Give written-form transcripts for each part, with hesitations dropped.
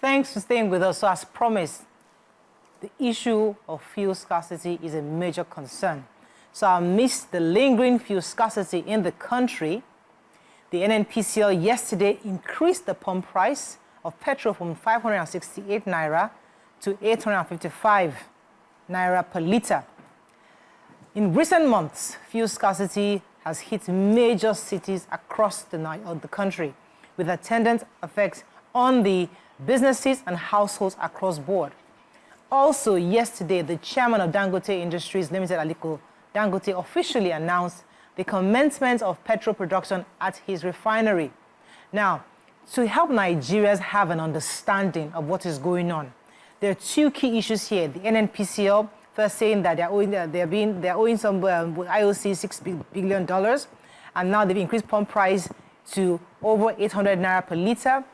Thanks for staying with us. So as promised, the issue of fuel scarcity is a major concern. So amidst the lingering fuel scarcity in the country, the NNPCL yesterday increased the pump price of petrol from 568 naira to 855 naira per litre. In recent months, fuel scarcity has hit major cities across the country, with attendant effects on the businesses and households across board. Also, yesterday, the chairman of Dangote Industries Limited, Aliko Dangote, officially announced the commencement of petrol production at his refinery. Now, to help Nigerians have an understanding of what is going on, there are two key issues here. The NNPCL first saying that they're owing some IOC $6 billion, and now they've increased pump price to over 800 naira per litre.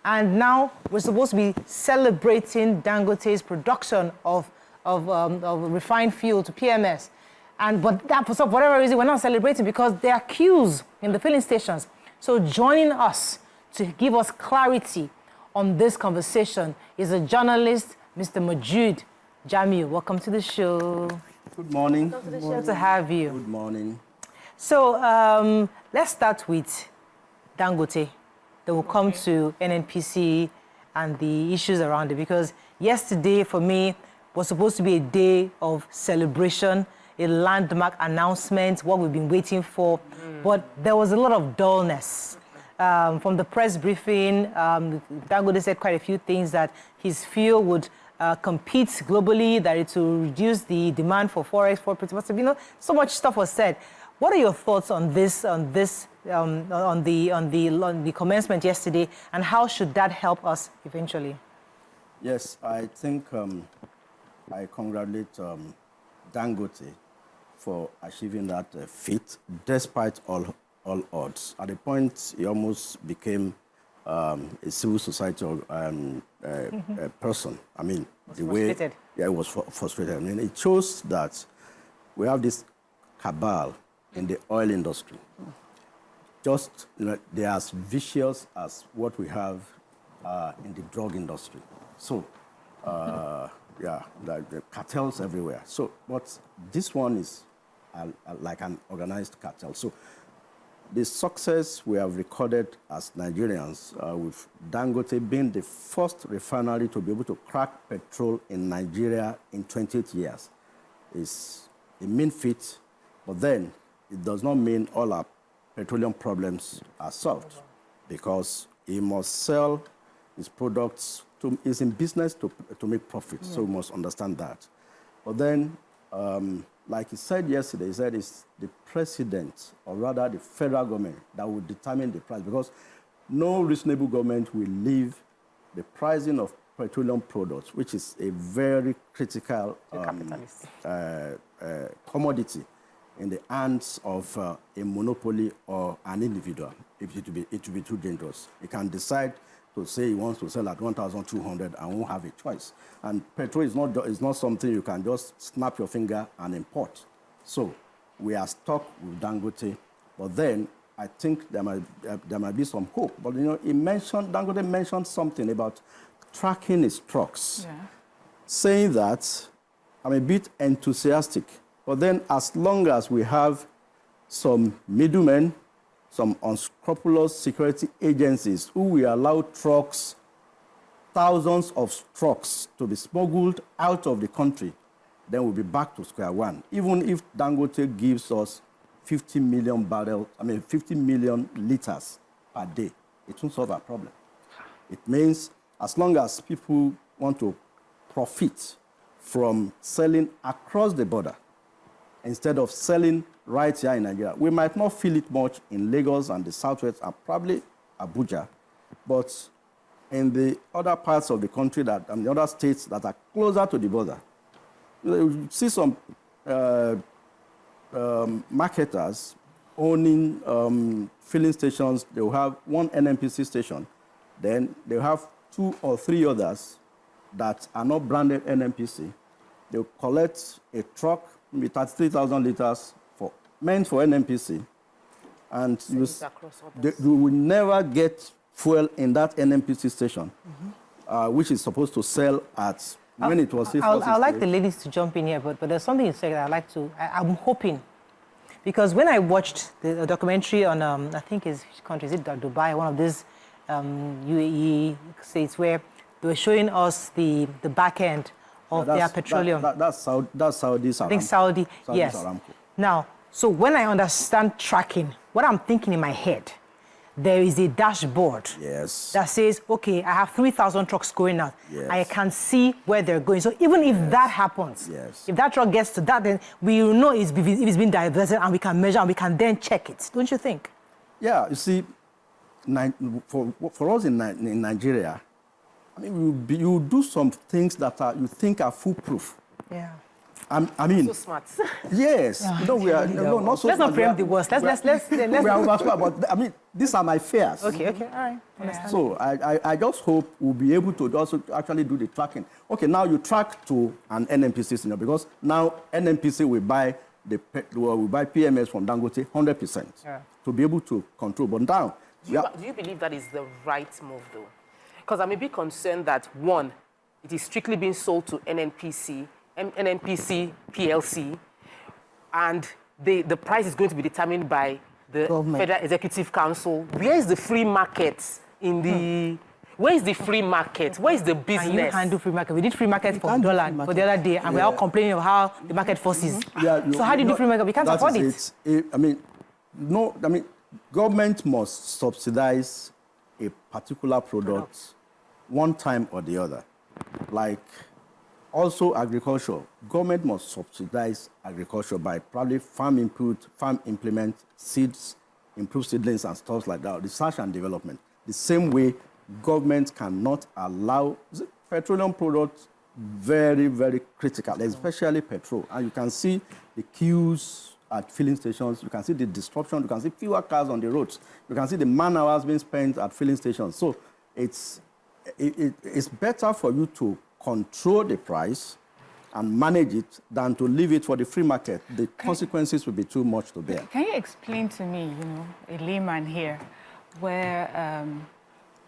And now we're supposed to be celebrating Dangote's production of refined fuel to PMS. But that, for whatever reason, we're not celebrating because there are queues in the filling stations. So joining us to give us clarity on this conversation is a journalist, Mr. Mojeeed. Jamiu, welcome to the show. Good morning. Welcome to the show to have you. Good morning. So let's start with Dangote. Then we'll come to NNPC and the issues around it, because yesterday for me was supposed to be a day of celebration, a landmark announcement, what we've been waiting for, but there was a lot of dullness. From the press briefing, Dangote said quite a few things, that his fuel would compete globally, that it will reduce the demand for forex, for principles. So much stuff was said. What are your thoughts on this, on the commencement yesterday, and how should that help us eventually? Yes, I think I congratulate Dangote for achieving that feat, despite all odds. At the point, he almost became a civil society person. I mean, Frustrated. It was frustrated. I mean, it shows that we have this cabal in the oil industry. Just, they're as vicious as what we have in the drug industry. So, the cartels everywhere. So, but this one is like an organized cartel. So, the success we have recorded as Nigerians, with Dangote being the first refinery to be able to crack petrol in Nigeria in 28 years, is a mean feat. But then, it does not mean all our petroleum problems are solved, because he must sell his products. He's in business to make profits, so we must understand that. But then, like he said yesterday, he said it's the president, or rather the federal government, that will determine the price, because no reasonable government will leave the pricing of petroleum products, which is a very critical commodity, in the hands of a monopoly or an individual. It will be too dangerous. He can decide to say he wants to sell at 1,200 and won't have a choice. And petrol is not something you can just snap your finger and import. So we are stuck with Dangote. But then I think there might be some hope. But Dangote mentioned something about tracking his trucks, saying that I'm a bit enthusiastic. But then as long as we have some middlemen, some unscrupulous security agencies who will allow trucks, thousands of trucks, to be smuggled out of the country, then we'll be back to square one. Even if Dangote gives us 50 million liters per day, it won't solve our problem. It means as long as people want to profit from selling across the border, instead of selling right here in Nigeria. We might not feel it much in Lagos and the Southwest and probably Abuja, but in the other parts of the country and the other states that are closer to the border, you see some marketers owning filling stations. They will have one NNPC station, then they have 2 or 3 others that are not branded NNPC. They will collect a truck, maybe 33,000 liters meant for NNPC, and you will never get fuel in that NNPC station. which is supposed to sell at, when it was... I'd like the ladies to jump in here, but there's something you said that I'd like to... I'm hoping, because when I watched the documentary on, I think which country, is it Dubai, one of these UAE states, where they were showing us the back end of their petroleum. That's Saudi Aramco. I think Saudi, yes. Aramco. Now, so when I understand tracking, what I'm thinking in my head, there is a dashboard that says, okay, I have 3,000 trucks going out. I can see where they're going. So even if that happens, if that truck gets to that, then we will know if it's been diverted, and we can measure and we can then check it. Don't you think? Yeah, you see, for us in Nigeria, I mean, you do some things that you think are foolproof. Yeah. I mean, so smart. Yes. No, we are not so. Let's not preempt the worst. Let's. We are smart, but I mean, these are my fears. Okay. All right. Yeah. So I just hope we'll be able to also actually do the tracking. Okay, now you track to an NNPC scenario, because now NNPC will buy PMS from Dangote 100% to be able to control. But now, do you believe that is the right move, though? Because I'm a bit concerned that, one, it is strictly being sold to NNPC PLC, and the price is going to be determined by the Federal Executive Council. Where is the free market in the... Where is the free market? Where is the business? And you can't do free market. We did free market for dollar for the other day, and we're all complaining of how the market forces. So how do you do free market? We can't afford it. I mean, government must subsidize a particular product one time or the other. Like, also agriculture. Government must subsidize agriculture by probably farm input, farm implement, seeds, improved seedlings and stuff like that, research and development. The same way government cannot allow petroleum products, very, very critical, especially petrol. And you can see the queues at filling stations, you can see the disruption, you can see fewer cars on the roads, you can see the man hours being spent at filling stations. So it's better for you to control the price and manage it than to leave it for the free market. The consequences will be too much to bear. Can you explain to me, a layman here, where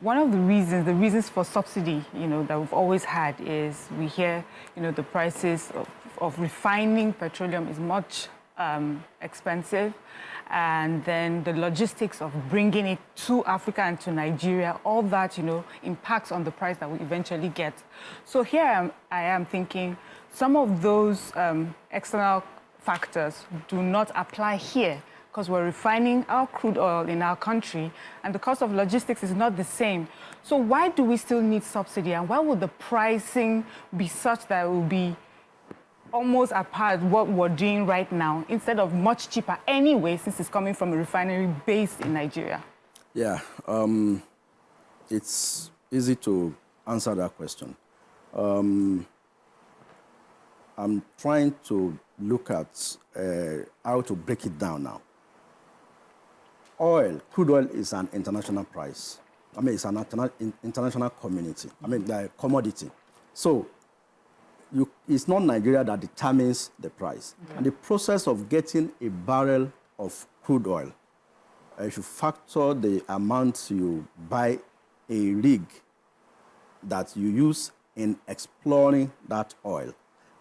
one of the reasons for subsidy, that we've always had is we hear, the prices of refining petroleum is much expensive, and then the logistics of bringing it to Africa and to Nigeria, all that, impacts on the price that we eventually get. So here I am thinking some of those external factors do not apply here, because we're refining our crude oil in our country, and the cost of logistics is not the same. So why do we still need subsidy, and why would the pricing be such that it will be almost apart what we're doing right now, instead of much cheaper anyway, since it's coming from a refinery based in Nigeria? Yeah, it's easy to answer that question. I'm trying to look at how to break it down now. Crude oil is an international price. I mean, it's an international community. I mean, the commodity. So it's not Nigeria that determines the price. Okay. And the process of getting a barrel of crude oil, if you factor the amount you buy a rig that you use in exploring that oil,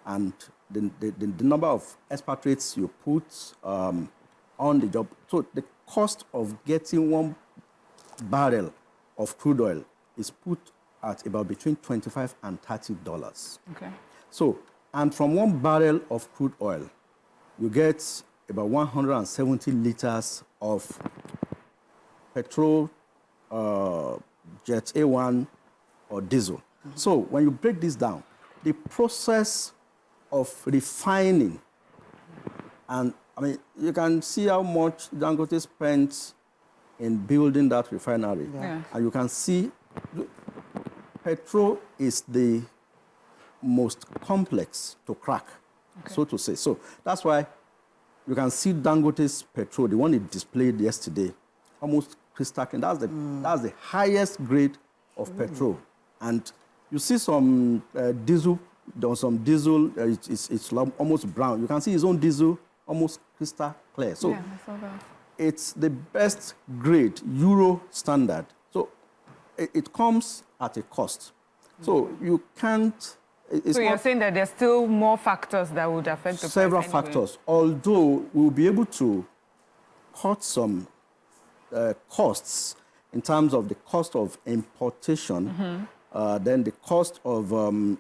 and the number of expatriates you put on the job. So the cost of getting one barrel of crude oil is put at about between $25 and $30. Okay. So, and from one barrel of crude oil, you get about 170 liters of petrol, jet A1, or diesel. Mm-hmm. So when you break this down, the process of refining, and I mean, you can see how much Dangote spent in building that refinery. Yeah. And you can see petrol is the most complex to crack, so to say. So that's why you can see Dangote's petrol, the one it displayed yesterday, almost crystal clear. That's the highest grade of petrol. And you see some diesel, it's almost brown. You can see his own diesel, almost crystal clear. So yeah, I saw that. It's the best grade, Euro standard. So it comes at a cost. So you can't... So you're saying that there's still more factors that would affect the price several anyway. factors, although we'll be able to cut some costs in terms of the cost of importation, then the cost of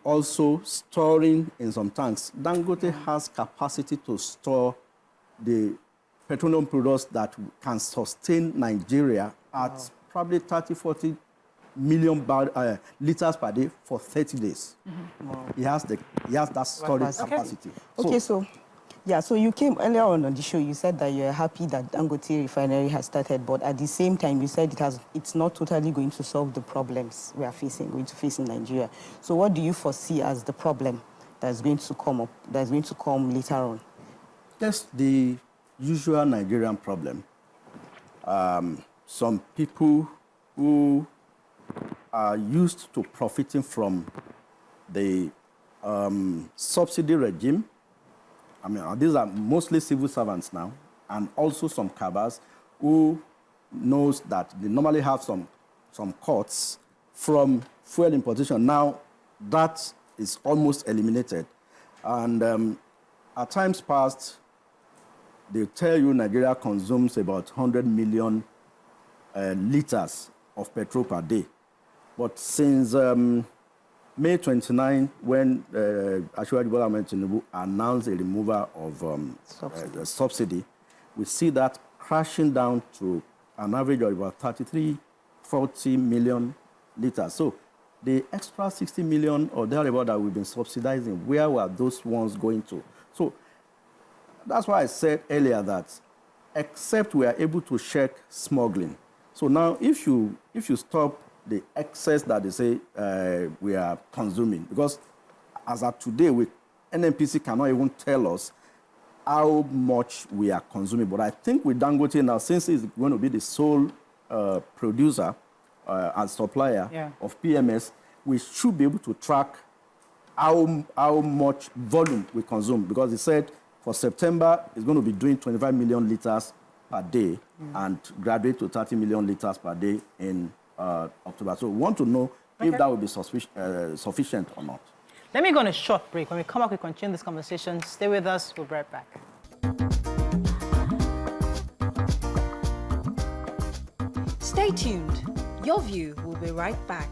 also storing in some tanks. Dangote has capacity to store the petroleum products that can sustain Nigeria at probably 30, 40 million liters per day for 30 days. He has that storage capacity. Okay, so you came earlier on the show, you said that you're happy that Dangote Refinery has started, but at the same time, you said it's not totally going to solve the problems we are going to face in Nigeria. So what do you foresee as the problem that's going to come later on? Just the usual Nigerian problem. Some people who are used to profiting from the subsidy regime. I mean, these are mostly civil servants now, and also some cabals who knows that they normally have some cuts from fuel importation. Now, that is almost eliminated. And at times past, they tell you Nigeria consumes about 100 million liters of petrol per day. But since May 29, when Ashwadi Bola Tinubu announced a removal of the subsidy, we see that crashing down to an average of about 33, 40 million liters. So the extra 60 million or thereabout that we've been subsidizing, where were those ones going to? So that's why I said earlier that except we are able to check smuggling. So now if you stop the excess that they say we are consuming, because as of today, NNPC cannot even tell us how much we are consuming. But I think with Dangote now, since it's going to be the sole producer and supplier of PMS, we should be able to track how much volume we consume, because they said for September, it's going to be doing 25 million liters per day and graduate to 30 million liters per day in October. So we want to know if that will be sufficient or not. Let me go on a short break. When we come back, we continue this conversation. Stay with us. We'll be right back. Stay tuned. Your View will be right back.